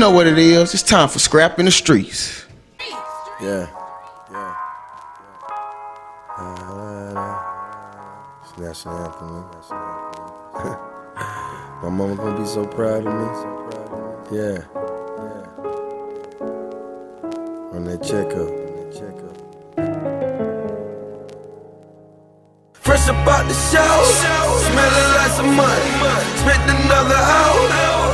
know what it is. It's time for scrap in the streets. Yeah. It's national anthem, man. My mama gonna be so proud of me. Yeah. On that checkup. Fresh up out the shower, smelling like some money. Spent another hour,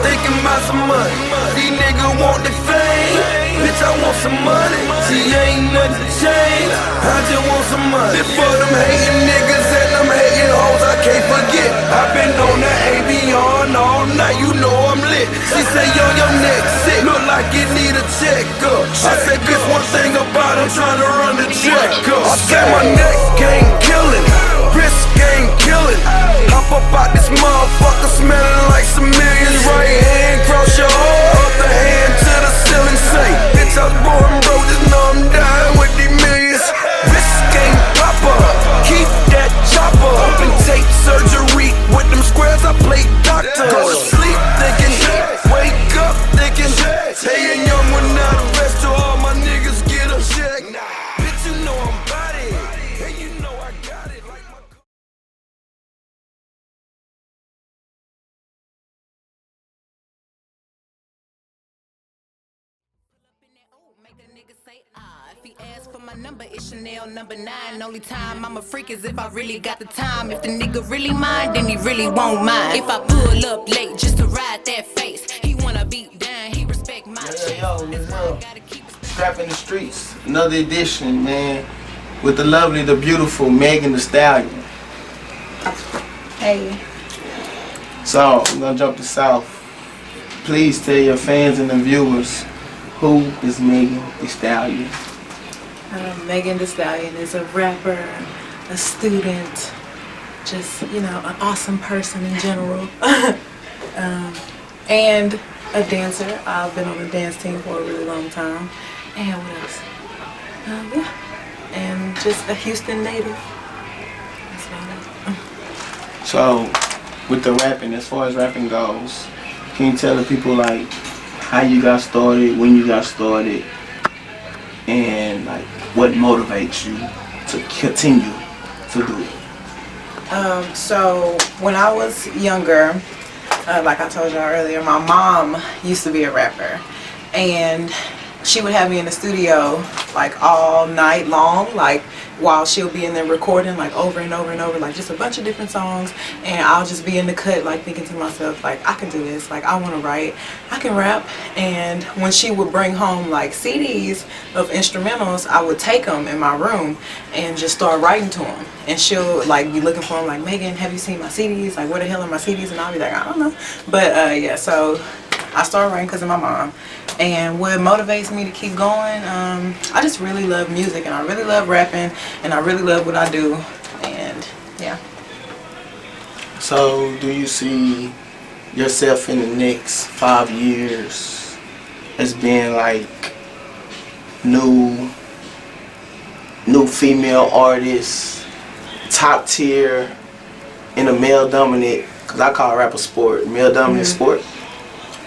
thinking about some money. These niggas want the fame, bitch I want some money. See ain't nothing changed, I just want some money. Before them hating niggas and them hating hoes, I can't forget. I've been on that Avion all night, you know I'm lit. She say yo, your neck sick, look like it need a checkup. I said this one thing about I'm trying to run the checkup. I said my neck ain't killing, wrist ain't killing. Hop up out this motherfucker smelling like some millions. Right hand cross your heart, other hand to the ceiling. Say, bitch I was born broke, just know I'm dying with these millions. Wrist ain't popper, keep that chopper. Open tape surgery with them squares, I play doctor. Go to sleep thinking, wake up thinking, staying young when I rest till all my niggas get a check. Bitch you know I'm about it, and you know I got it like my make a nigga say ah. If he asks for my number, it's Chanel number 9. Only time I'm a freak is if I really got the time. If the nigga really mind, then he really won't mind. If I pull up late just to ride that face, he wanna beat down, he respect my shit. Scrap in the streets, another edition, man, with the lovely, the beautiful Megan Thee Stallion. Hey. So we're gonna jump to South. Please tell your fans and the viewers, who is Megan Thee Stallion? Megan Thee Stallion is a rapper, a student, just, you know, an awesome person in general. And a dancer. I've been on the dance team for a really long time. And what else? Yeah. And just a Houston native. That's about it. So, with the rapping, as far as rapping goes, can you tell the people like how you got started, when you got started, and like what motivates you to continue to do it? So when I was younger, like I told y'all earlier, my mom used to be a rapper, and she would have me in the studio like all night long, like while she'll be in there recording like over and over and over, like just a bunch of different songs, and I'll just be in the cut like thinking to myself like, I can do this, like I want to write, I can rap. And when she would bring home like CDs of instrumentals, I would take them in my room and just start writing to them, and she'll like be looking for them like, Megan, have you seen my CDs, like where the hell are my CDs? And I'll be like, I don't know. But yeah, so I started writing because of my mom. And what motivates me to keep going, I just really love music, and I really love rapping, and I really love what I do, and yeah. So do you see yourself in the next 5 years as being like new female artists, top tier in a male dominant, because I call rap a sport, male dominant sport?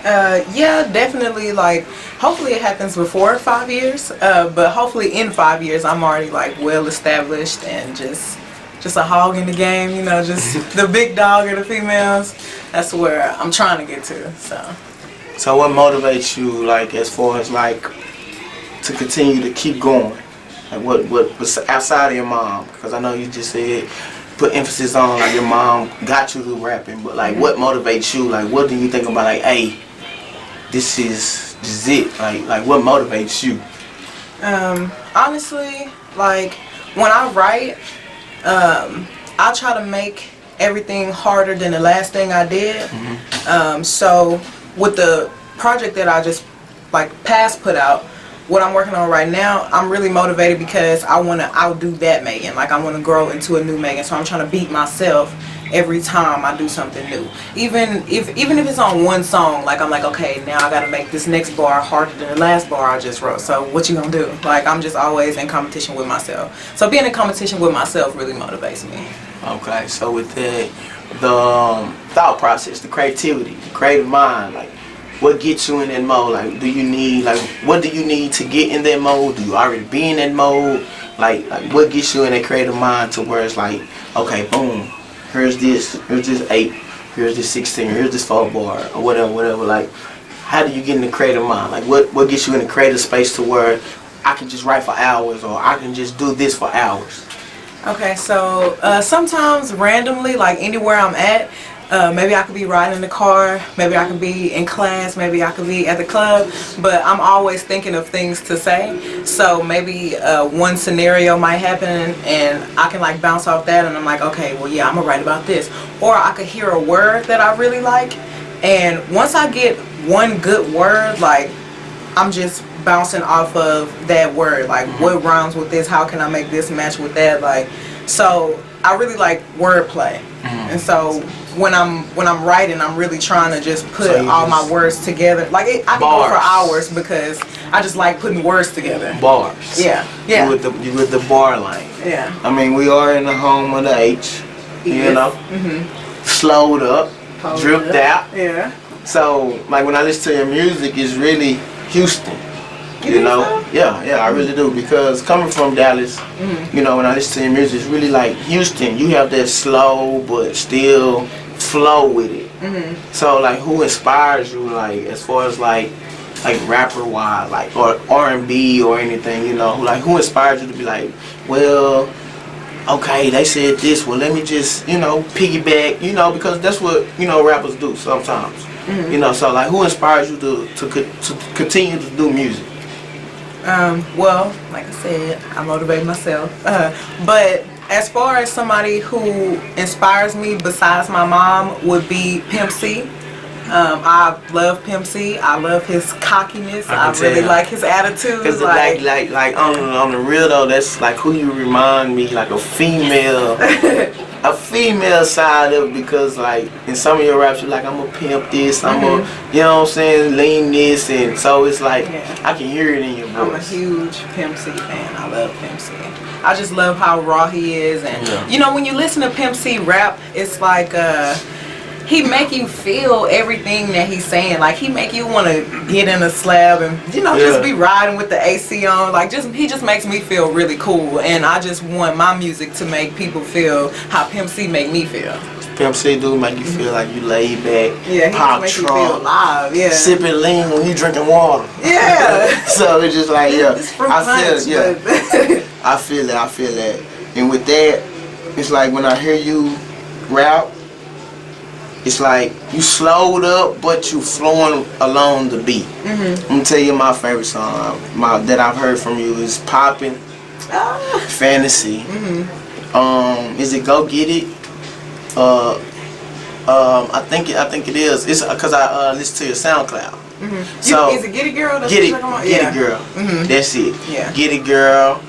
Yeah, definitely. Like, hopefully it happens before 5 years, but hopefully in 5 years I'm already like well established and just a hog in the game, you know, just the big dog of the females. That's where I'm trying to get to. So what motivates you, like, as far as like to continue to keep going? Like what outside of your mom? Because I know you just said put emphasis on like your mom got you to rapping, but like what motivates you? Like what do you think about, like, hey, this is it? Like what motivates you? Honestly, like when I write, I try to make everything harder than the last thing I did. So with the project that I just like put out, what I'm working on right now, I'm really motivated because I want to outdo that Megan. Like I want to grow into a new Megan, so I'm trying to beat myself every time I do something new. Even if it's on one song, like I'm like, okay, now I gotta make this next bar harder than the last bar I just wrote. So what you gonna do? Like I'm just always in competition with myself. So being in competition with myself really motivates me. Okay, so with the thought process, the creativity, the creative mind, like what gets you in that mode? Like, do you need, like, what do you need to get in that mode? Do you already be in that mode? Like what gets you in that creative mind to where it's like, okay, boom, here's this 8, here's this 16, here's this 4 bar, or whatever. Like, how do you get in the creative mind? Like, what gets you in the creative space to where I can just write for hours, or I can just do this for hours? Okay, so sometimes randomly, like anywhere I'm at, maybe I could be riding in the car, maybe I could be in class, maybe I could be at the club, but I'm always thinking of things to say. So maybe one scenario might happen and I can like bounce off that and I'm like, okay, well yeah, I'm gonna write about this. Or I could hear a word that I really like, and once I get one good word, like I'm just bouncing off of that word, like what rhymes with this, how can I make this match with that, like, so I really like wordplay. And so when I'm writing, I'm really trying to just put all my words together. Like I can go for hours because I just like putting words together. Bars. Yeah. You with the bar line. Yeah. I mean, we are in the home of the H, you know, slowed up, dripped out. Yeah. So like when I listen to your music, it's really Houston. You know? So? Yeah, I really do, because coming from Dallas, you know, when I listen to your music, it's really like Houston. You have that slow but still flow with it. So like, who inspires you, like as far as like rapper wise, like, or R&B or anything, you know, who inspires you to be like, well, okay, they said this, well let me just, you know, piggyback, you know, because that's what, you know, rappers do sometimes. You know, so like, who inspires you to continue to do music? Well, like I said, I motivate myself. But as far as somebody who inspires me besides my mom would be Pimp C. I love Pimp C. I love his cockiness. I really like his attitude. Cause like on the real though, that's like who you remind me, like a female. A female side of it, because like in some of your raps you're like, I'm gonna pimp this, I'm gonna, you know what I'm saying, lean this, and so it's like I can hear it in your voice. I'm a huge Pimp C fan. I love Pimp C. I just love how raw he is, and you know, when you listen to Pimp C rap, it's like he make you feel everything that he's saying. Like he make you want to get in a slab and, you know, just be riding with the AC on. Like he just makes me feel really cool, and I just want my music to make people feel how Pimp C make me feel. Pimp C do make you feel like you laid back, he pop just make you feel alive, sipping lean when you drinking water. So it's just like I feel that, and with that, it's like when I hear you rap, it's like you slowed up, but you flowing along the beat. I'm gonna tell you my favorite song that I've heard from you is Poppin', Fantasy. Is it Go Get It? I think it is. It's because I listen to your SoundCloud. So is it Get It Girl? Get It Girl. That's it. Get It Girl.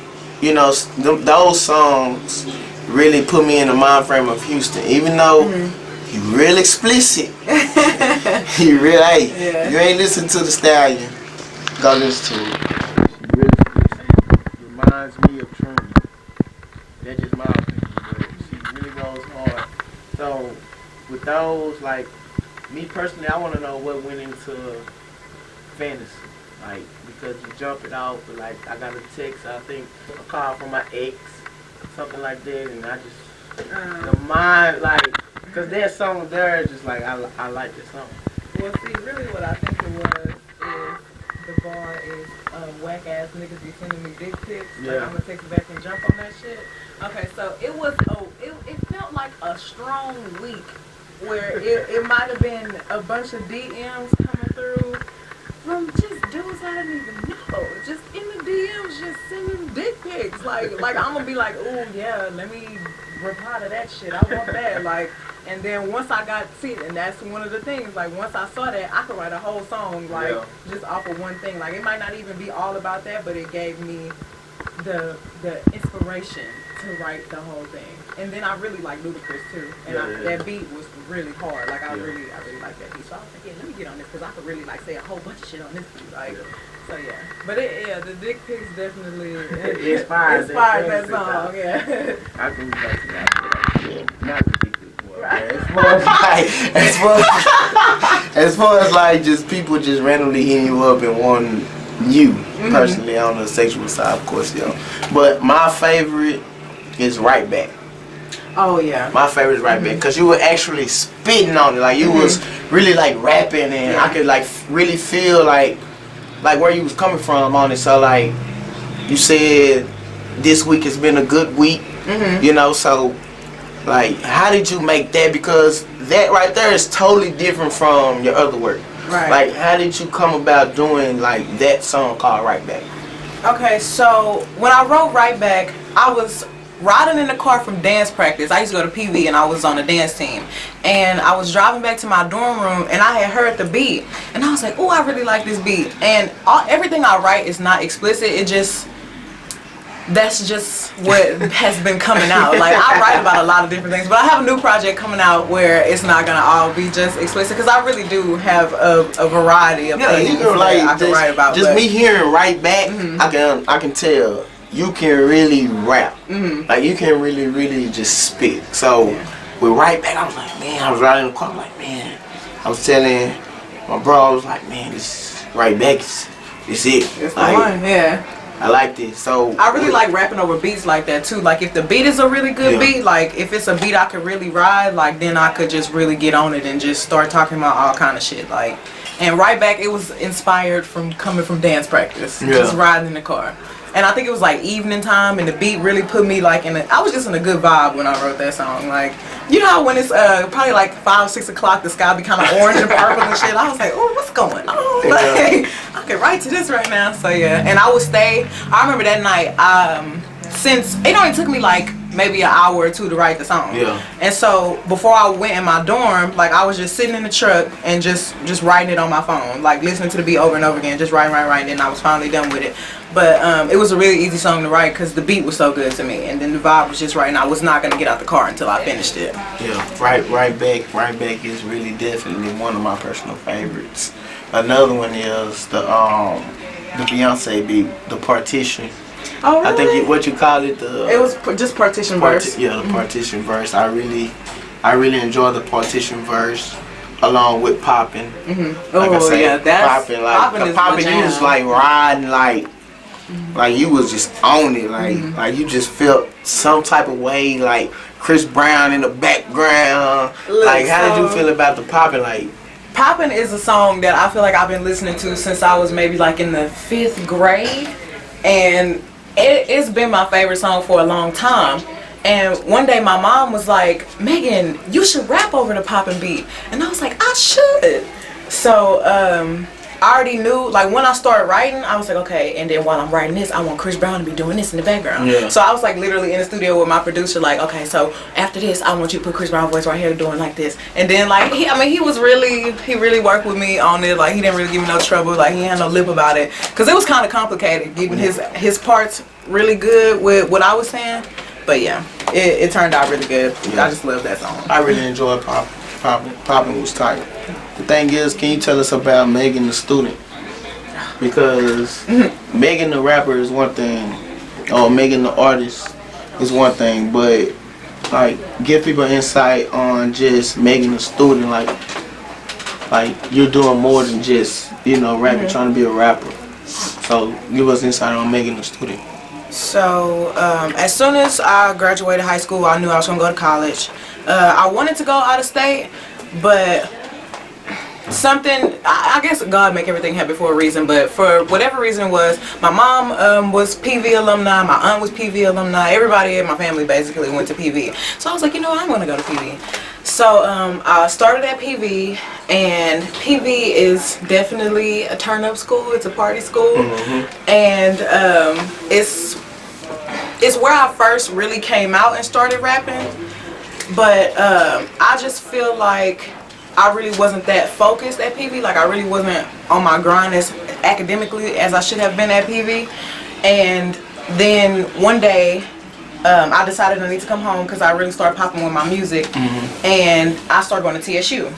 You know, those songs really put me in the mind frame of Houston, even though. You real explicit. You really you ain't listen to the Stallion. Go listen to it. She really explicit. Reminds me of Trini. That's just my opinion, but she really goes hard. So with those, like me personally, I want to know what went into Fantasy. Like, because you jump it off, but like I got a text, I think a call from my ex, something like that, and I just the mind, like. Because that song there, just like, I like this song. Well, see, really what I think it was is the bar is whack ass niggas be sending me dick pics. Like, I'm gonna take it back and jump on that shit. Okay, so it was, it felt like a strong week where it might have been a bunch of DMs coming through from just dudes I didn't even know. Just in the DMs, just sending dick pics. Like I'm gonna be like, ooh, yeah, let me reply to that shit. I want that. Like, and then once I got and that's one of the things, like once I saw that, I could write a whole song, like just off of one thing. Like it might not even be all about that, but it gave me the inspiration to write the whole thing. And then I really like Ludacris too, and that beat was really hard. Like I really like that beat. So I was like, let me get on this, because I could really like say a whole bunch of shit on this beat. Like, so but the dick pics definitely inspired that song. I can back to that. Not the dick pics. Right. It's more like as far as like just people just randomly hitting you up and wanting you personally on the sexual side, of course, but my favorite is Right Back. Oh yeah. My favorite is Right Back because you were actually spitting on it, like you was really like rapping, and I could like really feel like where you was coming from on it. So like you said, this week has been a good week, so like how did you make that? Because that right there is totally different from your other work. Right. Like how did you come about doing like that song called Right Back? Okay, so when I wrote Right Back, I was riding in the car from dance practice. I used to go to PV and I was on a dance team. And I was driving back to my dorm room and I had heard the beat. And I was like, oh, I really like this beat. And everything I write is not explicit. That's just what has been coming out. Like, I write about a lot of different things, but I have a new project coming out where it's not gonna all be just explicit, because I really do have a variety of things you can, like, I can write about. Just me hearing Right Back, I can tell you can really rap. Like you can really just spit. So with Right Back, I was like, man, I was riding in the car, I'm like, man, I was telling my bro, I was like, man, this Right Back is it. It's the like, one, yeah. I like this. So I really like rapping over beats like that too. Like if the beat is a really good beat, like if it's a beat I could really ride, like then I could just really get on it and just start talking about all kind of shit. Like, and Right Back, it was inspired from coming from dance practice, just riding in the car. And I think it was like evening time, and the beat really put me like I was just in a good vibe when I wrote that song. Like, you know how when it's probably like 5, 6 o'clock, the sky be kind of orange and purple and shit. I was like, oh, what's going on? Like, I could write to this right now. So yeah, and I would stay. I remember that night. Since it only took me like maybe an hour or two to write the song. Yeah. And so before I went in my dorm, like I was just sitting in the truck and just writing it on my phone, like listening to the beat over and over again, just writing, and I was finally done with it. But it was a really easy song to write because the beat was so good to me, and then the vibe was just right, and I was not gonna get out the car until I finished it. Yeah, Right Back is really definitely one of my personal favorites. Another one is the Beyonce beat, the Partition. Oh, really? I think what you call it, it was just partition verse. Yeah, the partition verse. I really enjoy the partition verse along with Poppin'. Like I say, Poppin', like Poppin', you was like riding like you was just on it, like you just felt some type of way, like Chris Brown in the background. Look, like how did you feel about the Poppin'? Like Poppin' is a song that I feel like I've been listening to since I was maybe like in the 5th grade, and it's been my favorite song for a long time. And one day my mom was like, Megan, you should rap over the Poppin' beat. And I was like, I should. So I already knew, like when I started writing, I was like, okay, and then while I'm writing this, I want Chris Brown to be doing this in the background. Yeah. So I was like literally in the studio with my producer, like, okay, so after this, I want you to put Chris Brown voice right here doing like this. And then like, he really worked with me on it. Like he didn't really give me no trouble. Like he had no lip about it. Cause it was kind of complicated, giving his parts really good with what I was saying. But yeah, it turned out really good. Yeah. I just love that song. I really enjoyed Poppin' was tight. The thing is, can you tell us about Megan the student? Because Megan the rapper is one thing, or Megan the artist is one thing, but like give people insight on just Megan the student, like you're doing more than just, rapping, trying to be a rapper. So give us insight on Megan the student. So as soon as I graduated high school, I knew I was gonna go to college. I wanted to go out of state, but I guess God make everything happen for a reason, but for whatever reason was, my mom was PV alumni, my aunt was PV alumni, everybody in my family basically went to PV. So I was like, I'm gonna go to PV. So I started at PV, and PV is definitely a turn-up school. It's a party school, and it's where I first really came out and started rapping. But I just feel like I really wasn't that focused at PV. Like I really wasn't on my grind as academically as I should have been at PV. And then one day, I decided I need to come home because I really started popping with my music, and I started going to TSU.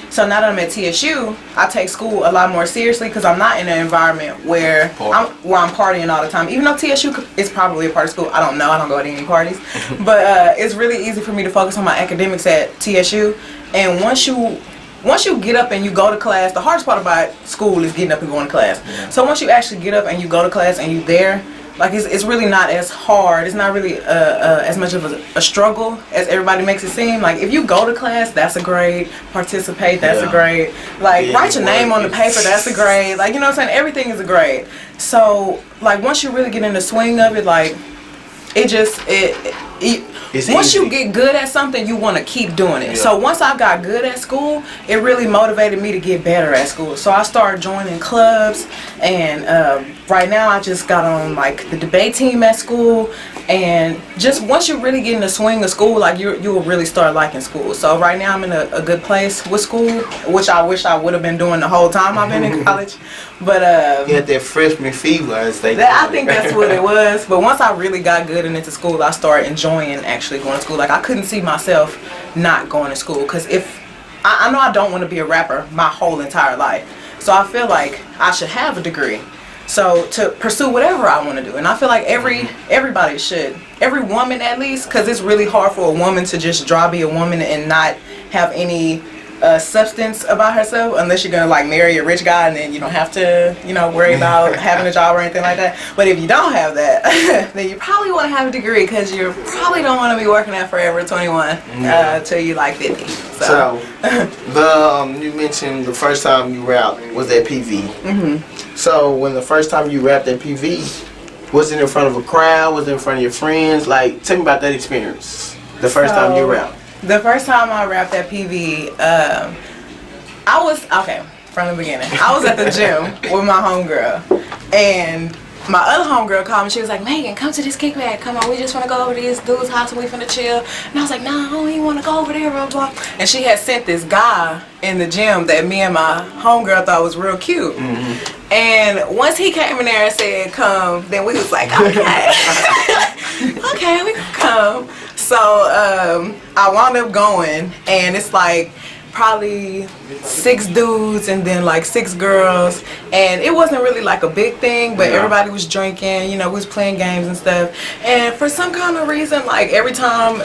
So now that I'm at TSU, I take school a lot more seriously because I'm not in an environment where I'm partying all the time. Even though TSU is probably a party school, I don't know. I don't go to any parties, but it's really easy for me to focus on my academics at TSU. And once you once you get up and you go to class, the hardest part about school is getting up and going to class. So once you actually get up and you go to class and you there, like it's really not as hard. It's not really as much of a struggle as everybody makes it seem. Like if you go to class, that's a grade. Participate, that's a grade. Like write your name on the paper, that's a grade. Like, you know what I'm saying? Everything is a grade. So like once you really get in the swing of it, like once easy. you get good at something, you want to keep doing it. So once I got good at school, it really motivated me to get better at school. So I started joining clubs, and right now I just got on like the debate team at school. And just once you really get in the swing of school, like you will really start liking school. So right now I'm in a good place with school, which I wish I would have been doing the whole time I've been in college. But you had that freshman fever, as they I think that's what it was. But once I really got good and into school, I started enjoying actually going to school. Like I couldn't see myself not going to school, because if I know I don't want to be a rapper my whole entire life, so I feel like I should have a degree, so to pursue whatever I want to do. And I feel like everybody should, every woman at least, because it's really hard for a woman to just be a woman and not have any substance about herself, unless you're gonna like marry a rich guy, and then you don't have to, you know, worry about having a job or anything like that. But if you don't have that, then you probably want to have a degree, because you probably don't want to be working at Forever 21 till you like 50. So you mentioned the first time you rapped was at PV. So when the first time you rapped at PV, was it in front of a crowd? Was it in front of your friends? Like, tell me about that experience. The first time you rapped. The first time I rapped at PV, I was, from the beginning, I was at the gym with my homegirl, and my other homegirl called me. She was like, Megan, come to this kickback. Come on, we just want to go over to this dude's house and we finna chill. And I was like, nah, I don't even want to go over there, blah, blah. And she had sent this guy in the gym that me and my homegirl thought was real cute. And once he came in there and said, come, then we was like, okay. Okay, we can come. So I wound up going, and it's like probably 6 dudes and then like 6 girls, and it wasn't really like a big thing, but everybody was drinking, you know, we was playing games and stuff. And for some kind of reason, like every time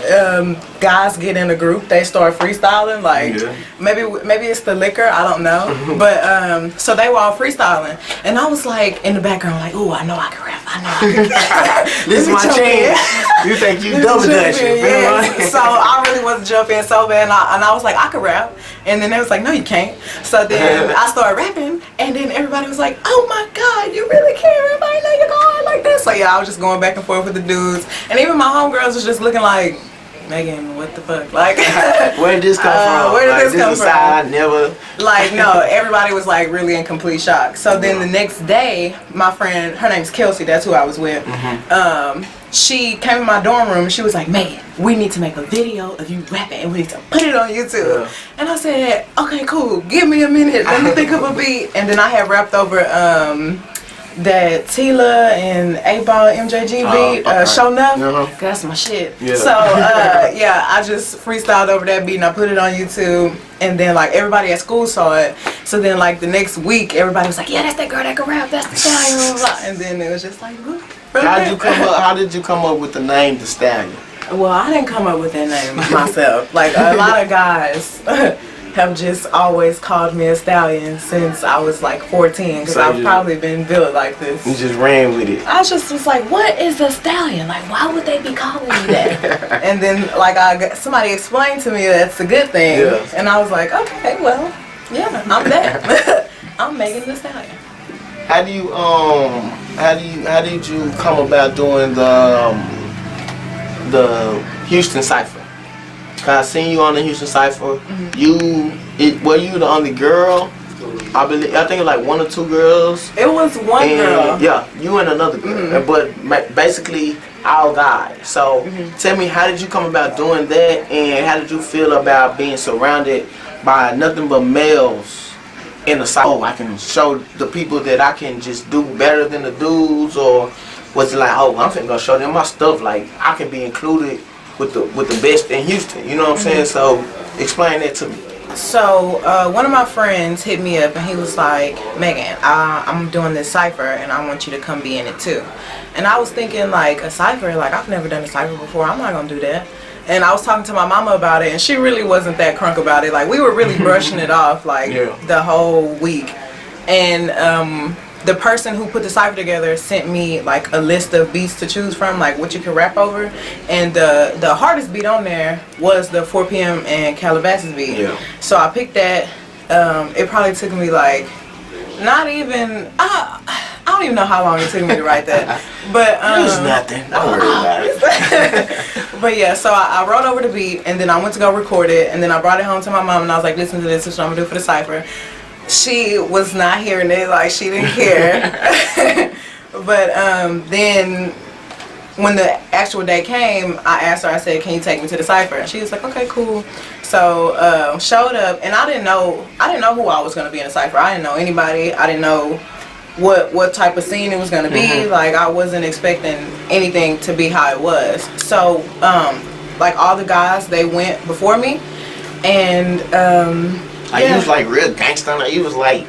guys get in a group, they start freestyling. Like maybe it's the liquor, I don't know. But so they were all freestyling, and I was like in the background like, ooh, I know I can rap, I know I can rap. This is my chance. You think you double dutching? Yes. So I really wanted to jump in so bad, and I was like, I could rap. And then they was like, no, you can't. So then I started rapping, and then everybody was like, oh my God, you really can't rap. I didn't know you're going like this. So yeah, I was just going back and forth with the dudes, and even my homegirls was just looking like, Megan, what the fuck? Like, where did this come from? Where did this come from? I never. Like, no, everybody was like really in complete shock. So then the next day, my friend, her name's Kelsey, that's who I was with. She came in my dorm room and she was like, Megan, we need to make a video of you rapping and we need to put it on YouTube. And I said, okay, cool, give me a minute, let me think of a beat. And then I had rapped over that Tila and 8-Ball MJG beat, Show Enough. That's my shit. So yeah, I just freestyled over that beat and I put it on YouTube. And then like everybody at school saw it. So then like the next week, everybody was like, yeah, that's that girl that can rap, that's the Stallion. And then it was just like, whoop. How did you come up with the name The Stallion? Well, I didn't come up with that name myself. Like a lot of guys have just always called me a stallion since I was like 14, because I've probably been built like this. You just ran with it. I just was like, what is a stallion? Like, why would they be calling me that? And then like somebody explained to me that's a good thing, and I was like, okay, well, yeah, I'm that. I'm Megan the Stallion. How did you come about doing the Houston Cypher? Cause I seen you on the Houston Cypher. Were you the only girl? I think it was like 1 or 2 girls. It was one girl. Yeah, you and another girl, but basically all guys. So tell me, how did you come about doing that, and how did you feel about being surrounded by nothing but males in the Cypher? Oh, I can show the people that I can just do better than the dudes, or was it like, oh, I'm finna go show them my stuff, like I can be included with the best in Houston, you know what I'm saying? So explain that to me. So one of my friends hit me up and he was like, Megan, I'm doing this cypher and I want you to come be in it too. And I was thinking like, a cypher, like I've never done a cypher before, I'm not gonna do that. And I was talking to my mama about it, and she really wasn't that crunk about it. Like, we were really brushing it off, like, the whole week. And the person who put the cipher together sent me, like, a list of beats to choose from, like, what you can rap over. And the hardest beat on there was the 4 p.m. and Calabasas beat. Yeah. So I picked that. It probably took me, like, not even... I don't even know how long it took me to write that, but it was nothing. Don't worry about it. But yeah, so I wrote over the beat, and then I went to go record it, and then I brought it home to my mom, and I was like, "Listen to this. This is what I'm gonna do for the cipher." She was not hearing it, like she didn't care. But then when the actual day came, I asked her. I said, "Can you take me to the cipher?" And she was like, "Okay, cool." So showed up, and I didn't know who I was gonna be in the cipher. I didn't know anybody. I didn't know what type of scene it was going to be. Like, I wasn't expecting anything to be how it was. So like, all the guys, they went before me, and you was like real gangsta. Like, you was like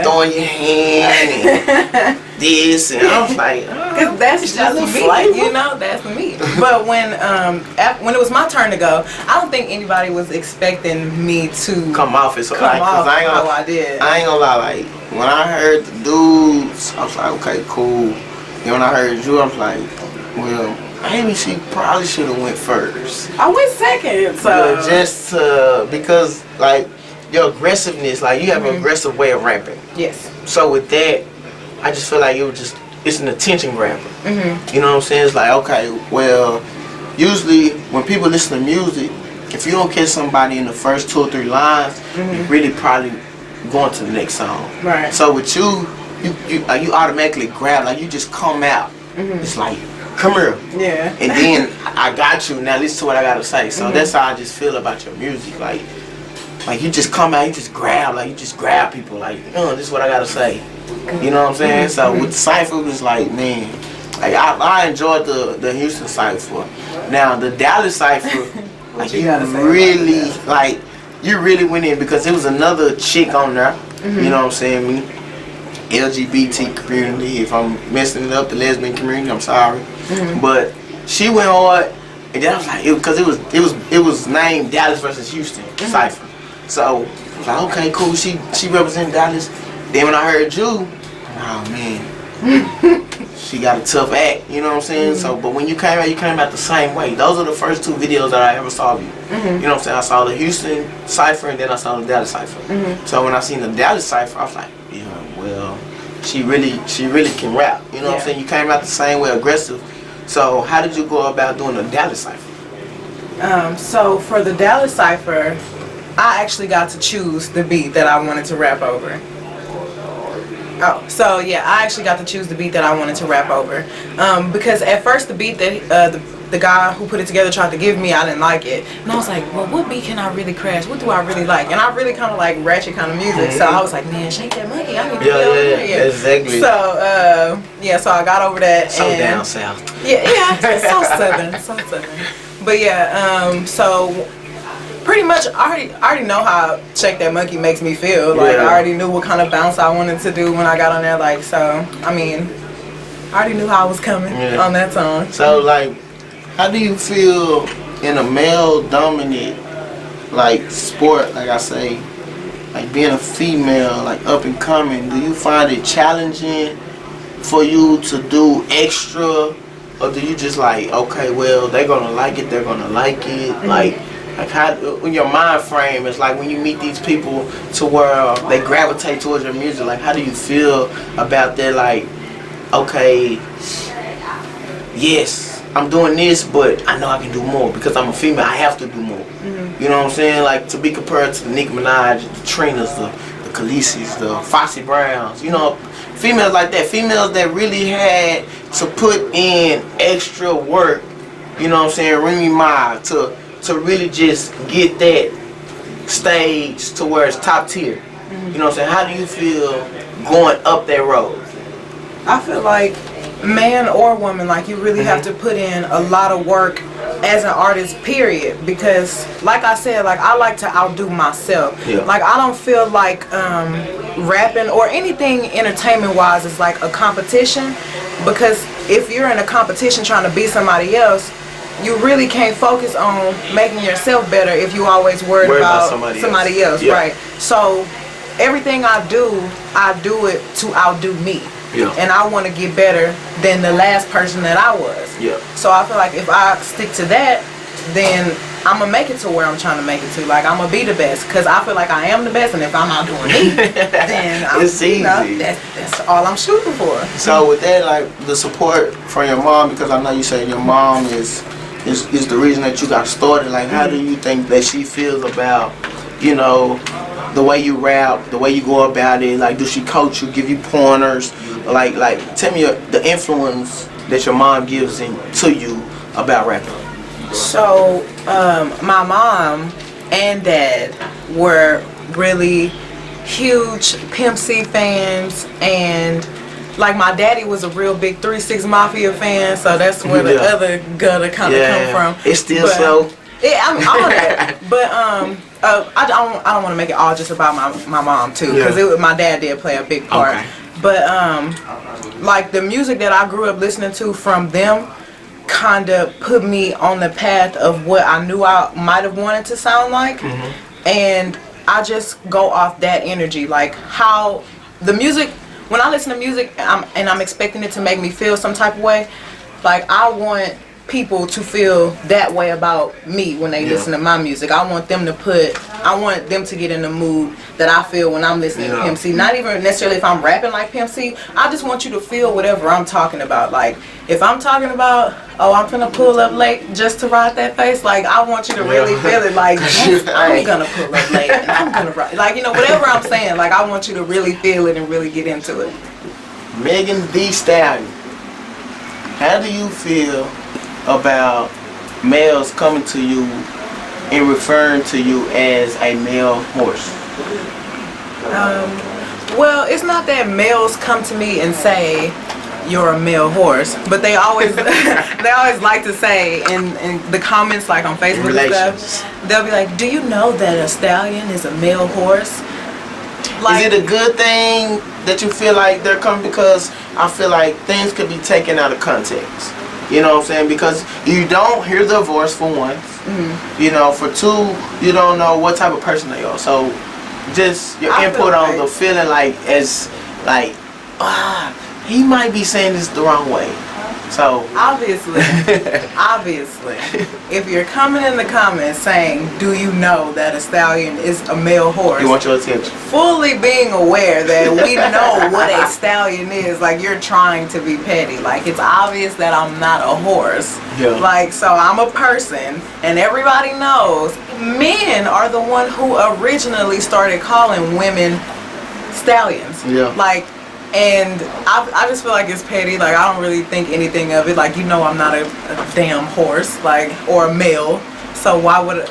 throwing your hand and this, and I was like, cause that's just me, flavor. You know, that's me. But when it was my turn to go, I don't think anybody was expecting me to come off as how I did. I ain't gonna lie, like, when I heard the dudes, I was like, okay, cool. And when I heard you, I was like, well, maybe she probably should have went first. I went second, so just because, like, your aggressiveness, like, you have an aggressive way of rapping. Yes. So with that, I just feel like it's an attention grabber. You know what I'm saying? It's like, okay, well, usually when people listen to music, if you don't catch somebody in the first 2 or 3 lines, you really probably going to the next song. Right. So with you automatically grab, like, you just come out. It's like, come here. Yeah. And then I got you. Now listen to what I gotta say. So that's how I just feel about your music. Like you just come out, you just grab people. Like, this is what I gotta say. You know what I'm saying? So with the cipher, it was like, man, like, I enjoyed the Houston cipher. Now the Dallas cipher, like, you really like. You really went in because there was another chick on there. You know what I'm saying? Me, LGBT community. If I'm messing it up, the lesbian community, I'm sorry. But she went hard, and then I was like, because it was named Dallas versus Houston cipher. So I was like, okay, cool. She represented Dallas. Then when I heard you, oh man, she got a tough act. You know what I'm saying? So, but when you came out the same way. Those are the first 2 videos that I ever saw of you. You know what I'm saying? I saw the Houston cipher, and then I saw the Dallas cipher. So when I seen the Dallas cipher, I was like, yeah, well, she really can rap. You know what I'm saying? You came out the same way, aggressive. So how did you go about doing the Dallas cipher? So for the Dallas cipher, I actually got to choose the beat that I wanted to rap over. Oh, so yeah, I actually got to choose the beat that I wanted to rap over. Because at first the beat that the guy who put it together tried to give me, I didn't like it. And I was like, well, what beat can I really crash? What do I really like? And I really kind of like ratchet kind of music. So I was like, man, shake that monkey. I need to be over there. Yeah, exactly. So, so I got over that. So down south. Yeah, so southern. But yeah, so pretty much I already know how Shake That Monkey makes me feel. Like, I already knew what kind of bounce I wanted to do when I got on there. Like, so, I mean, I already knew how I was coming on that song. So, like, how do you feel in a male-dominant, like, sport, like I say, like being a female, like up and coming? Do you find it challenging for you to do extra, or do you just like, okay, well, they're gonna like it, like how in your mind frame is like when you meet these people to where they gravitate towards your music, like how do you feel about that? Like, okay, yes, I'm doing this, but I know I can do more because I'm a female. I have to do more. You know what I'm saying? Like, to be compared to the Nicki Minaj, the Trinas, the Khaleesi's, the Foxy Browns, you know, females like that, females that really had to put in extra work, you know what I'm saying, Remy Ma, to really just get that stage to where it's top tier. You know what I'm saying? How do you feel going up that road? I feel like man or woman, like you really have to put in a lot of work as an artist, period, because like I said, like I like to outdo myself. Like I don't feel like rapping or anything entertainment wise is like a competition, because if you're in a competition trying to beat somebody else, you really can't focus on making yourself better if you always worried about somebody else, yeah. right? So everything I do it to outdo me. Yeah. And I want to get better than the last person that I was. Yeah. So I feel like if I stick to that, then I'm gonna make it to where I'm trying to make it to. Like, I'm gonna be the best, because I feel like I am the best, and if I'm not doing me, then it's easy. You know, that's all I'm shooting for. So with that, like, the support from your mom, because I know you say your mom is the reason that you got started. Like, how do you think that she feels about, you know, the way you rap, the way you go about it? Like, does she coach you, give you pointers? Like tell me the influence that your mom gives to you about rapping. So, my mom and dad were really huge Pimp C fans, and like my daddy was a real big 3-6 Mafia fan, so that's where the other gutter kind of come from. It's still so. Yeah, I mean, all that. But I don't want to make it all just about my mom too, because my dad did play a big part. Okay. But like the music that I grew up listening to from them kind of put me on the path of what I knew I might have wanted to sound like. And I just go off that energy, like how the music, when I listen to music and I'm expecting it to make me feel some type of way, like I want people to feel that way about me when they listen to my music. I want them to get in the mood that I feel when I'm listening to Pimp C. Not even necessarily if I'm rapping like Pimp C. I just want you to feel whatever I'm talking about. Like, if I'm talking about, oh, I'm gonna pull up late just to ride that face, like, I want you to really feel it. Like, I'm gonna pull up late and I'm gonna ride. Like, you know, whatever I'm saying, like, I want you to really feel it and really get into it. Megan Thee Stallion, how do you feel about males coming to you and referring to you as a male horse? Well, it's not that males come to me and say you're a male horse, but they always they always like to say in the comments, like on Facebook and stuff, they'll be like, do you know that a stallion is a male horse? Like, is it a good thing that you feel like they're coming? Because I feel like things could be taken out of context. You know what I'm saying? Because you don't hear their voice for one. You know, for two, you don't know what type of person they are. So just your input on the feeling, like, as like, he might be saying this the wrong way. So obviously, if you're coming in the comments saying, do you know that a stallion is a male horse? You want your attention. Fully being aware that we know what a stallion is, like, you're trying to be petty. Like, it's obvious that I'm not a horse. Yeah. Like, so I'm a person, and everybody knows men are the one who originally started calling women stallions. Yeah. Like, and I just feel like it's petty. Like, I don't really think anything of it. Like, you know, I'm not a damn horse, like, or a male. So why would,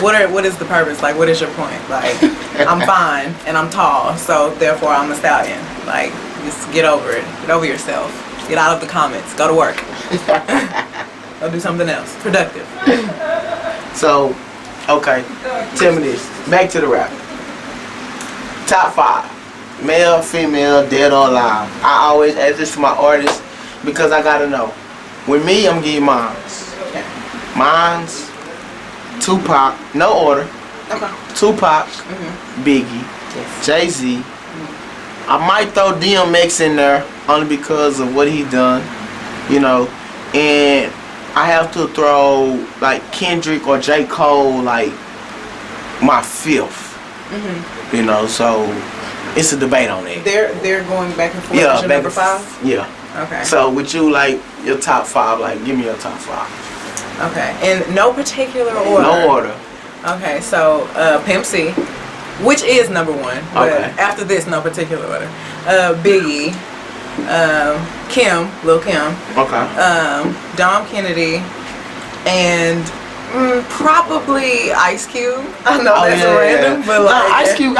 what is the purpose? Like, what is your point? Like, I'm fine and I'm tall, so therefore I'm a stallion. Like, just get over it. Get over yourself. Get out of the comments. Go to work. Go do something else productive. So, okay, tell me this. Back to the rap. Top 5. Male, female, dead or alive. I always ask this to my artists because I gotta know. With me, I'm gonna give you mines. Okay. Mines, Tupac, no order. Okay. Tupac, Biggie, Jay-Z. I might throw DMX in there only because of what he done, you know. And I have to throw like Kendrick or J. Cole, like, my 5th. You know, so it's a debate on it. They're going back and forth. Yeah, your number 5? Yeah. Okay. So with you, like, your top 5, like, give me your top 5. Okay. In no particular order. No order. Okay, so Pimp C, which is number 1. But Okay. after this, no particular order. Biggie, Lil Kim, Okay. Dom Kennedy, and probably Ice Cube. I know that's random, but like Ice Cube,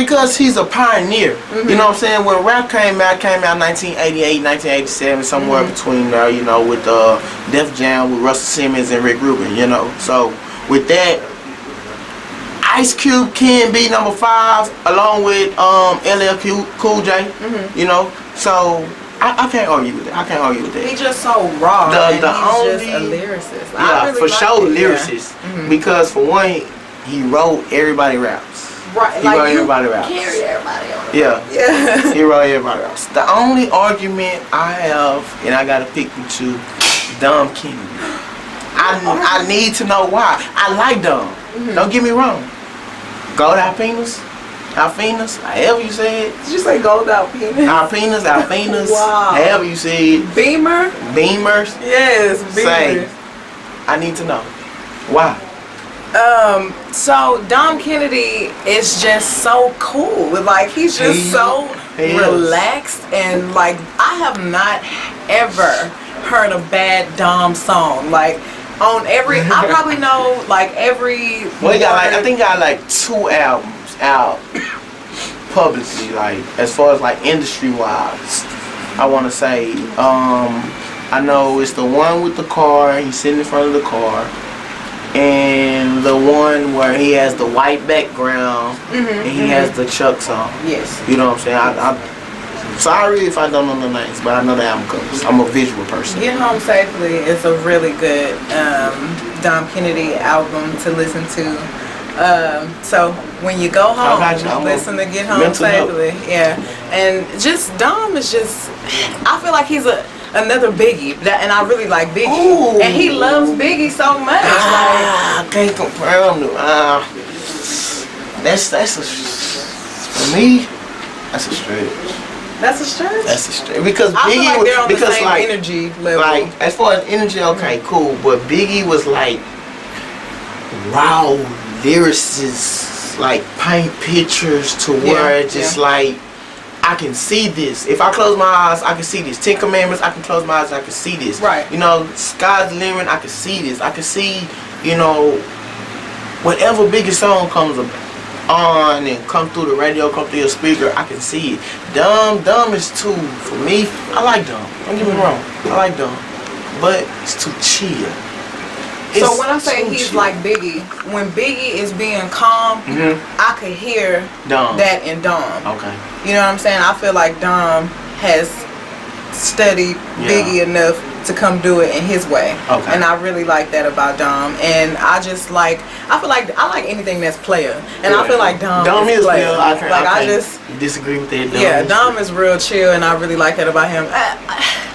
because he's a pioneer. You know what I'm saying? When rap came out 1988, 1987, somewhere between there. You know, with Def Jam with Russell Simmons and Rick Rubin. You know, so with that, Ice Cube can be number 5 along with LL Cool J. You know, so I can't argue with that. I can't argue with that. He's just so raw. The He's only, just a lyricist. Yeah, I really for like sure, it, lyricist. Yeah. Because for one, he wrote Everybody Raps. Right, He like wrote you Everybody Raps. carry everybody on. Yeah. He wrote Everybody Raps. The only argument I have, and I gotta pick with you, Dom Kennedy. I need to know why. I like Dom. Don't get me wrong. Gold Alpinas, however you say it. Did you say gold Alpinas? Alpinas, Wow. however you say it. Beamers. Yes, Beamers. Say, I need to know why. So Dom Kennedy is just so cool. Like he's just so relaxed, and like I have not ever heard a bad Dom song. Like on every, I probably know like every. Well, he got like, I think he got like 2 albums out publicly, like as far as like industry wise. I want to say, I know it's the one with the car. He's sitting in front of the car. And the one where he has the white background and he has the Chucks on. Yes. You know what I'm saying? I'm sorry if I don't know the names, but I know the album covers. I'm a visual person. Get Home Safely is a really good Dom Kennedy album to listen to. So when you go home, listen to Get Home Safely. Yeah. And just Dom is just, I feel like he's another Biggie, and I really like Biggie. Ooh. And he loves Biggie so much. I can't compare them to. That's a, for me. That's a stretch. That's a stretch. That's a stretch because I Biggie feel like they're on because the same like energy level. Like as far as energy, okay, cool. But Biggie was like raw lyricists, like paint pictures to where it's just like. I can see this. If I close my eyes, I can see this. 10 Commandments, I can close my eyes and I can see this. Right. You know, Sky's the limit, I can see this. I can see, you know, whatever biggest song comes on and come through the radio, come through your speaker, I can see it. Dumb is too, for me, I like Dumb. Don't get me wrong. I like Dumb. But it's too chill. So when I say he's like Biggie, when Biggie is being calm, I could hear that in Dom. Okay. You know what I'm saying? I feel like Dom has studied Biggie enough to come do it in his way. Okay. And I really like that about Dom. And I just like, I feel like I like anything that's player. And I feel like Dom is player. I just disagree with that. Dom is real chill, and I really like that about him.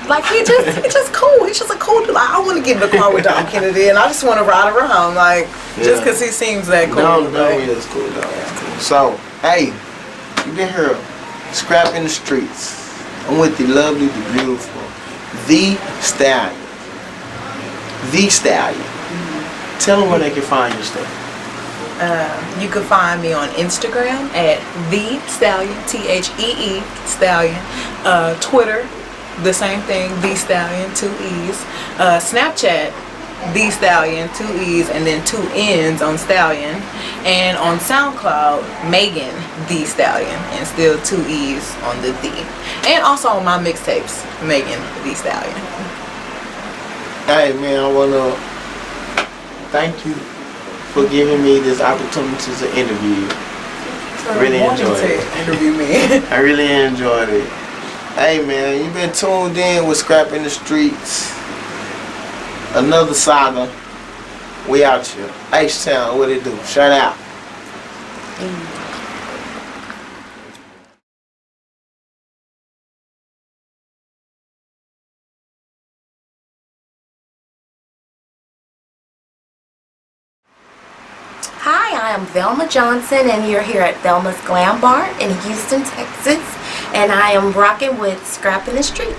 Like he's just cool. He's just a cool dude. Like, I want to get in the car with Dom Kennedy, and I just want to ride around, like just because he seems that cool. Dom is cool. So hey, you been here, scrapping the streets. I'm with the lovely, the beautiful, the Stallion. The Stallion. Tell them where they can find your stuff. You can find me on Instagram at the Stallion, THEE Stallion. Twitter, the same thing, the Stallion, 2 E's. Snapchat, the Stallion, 2 E's and then 2 N's on Stallion. And on SoundCloud, Megan the Stallion, and still 2 E's on the "the." And also on my mixtapes, Megan the Stallion. Hey man, I wanna thank you for giving me this opportunity to interview you. Really enjoyed it. Interview me. I really enjoyed it. Hey man, you've been tuned in with Scrapping the Streets. Another saga. We out here. H-Town, what it do? Shout out. Hi, I am Velma Johnson, and you're here at Velma's Glam Bar in Houston, Texas, and I am rocking with Scrapping the Streets.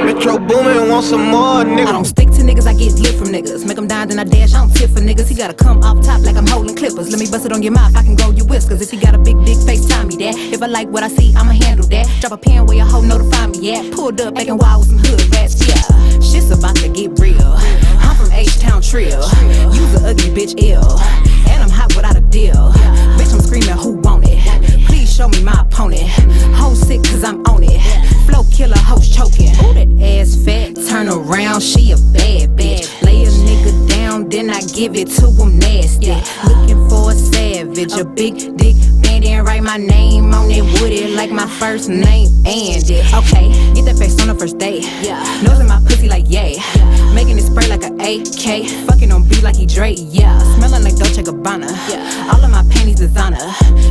Metro Boomin want some more, nigga. I don't stick to niggas, I get lit from niggas. Make them die, then I dash, I don't tip for niggas. He gotta come off top like I'm holding clippers. Let me bust it on your mouth, I can grow your whiskers. If he got a big dick, FaceTime me that. If I like what I see, I'ma handle that. Drop a pen where your hoe notify me, yeah. Pulled up, making wild with some hood rats, yeah. Shit's about to get real. I'm from H-Town Trill. You's a ugly bitch ill. And I'm hot without a deal. Bitch, I'm screaming, who want it? Please show me my opponent. Hoe sick cause I'm on it. Flow killer, hoes choking. Ooh, that ass fat, turn around, she a bad bitch. Lay a nigga down, then I give it to him nasty. Looking for a savage, a big dick band and write my name on it. Would it like my first name and it? Okay, get that face on the first date. Nose in my pussy like yay. Making it spray like an AK. Fucking on beat like he Drake, yeah. Smelling like Dolce Gabbana. All of my panties designer.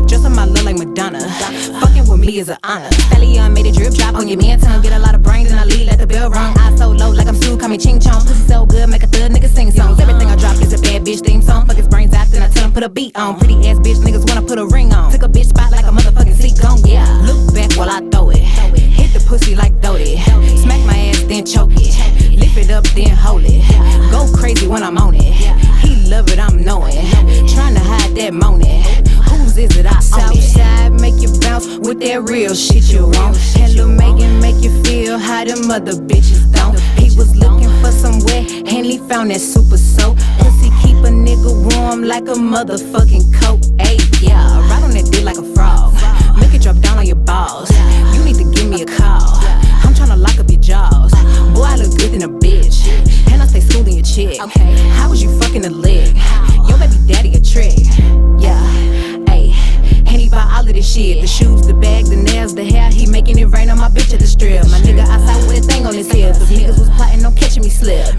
Dress on my look like Madonna. Fucking with me is an honor. Stallion made a drip drop on your man tongue. Get a lot of brains and I lead like the bell rung. Eyes so low like I'm Sue, call me Ching Chong. Pussy so good, make a thug nigga sing songs. Everything I drop is a bad bitch theme song. Fuck his brains out, then I tell him put a beat on. Pretty ass bitch niggas wanna put a ring on. Took a bitch spot like a motherfucking seat gone, yeah. Look back while I throw it. Hit the pussy like Doty. Smack my ass, then choke it. Lift it up, then hold it. Go crazy when I'm on it. He love it, I'm knowing. Trying to hide that moaning. Whose is it? I own it. Southside make you bounce with that real shit you want. Hello Megan make you feel how them other bitches don't. He was looking for some wet and he found that super soap. Pussy keep a nigga warm like a motherfucking coat. Ayy, yeah, ride on that dick like a frog. Make it drop down on your balls. You need to give me a call. I'm tryna lock up your jaws. Boy, I look good than a bitch. And I stay smooth in your chick. How was you fucking a leg? Your baby daddy a trick. Yeah, ayy. And he buy all of this shit. The shoes, the bag, the nails, the hair. He making it rain on my bitch at the strip. My nigga outside with a thing on his hips. If niggas was plotting on catching me slip.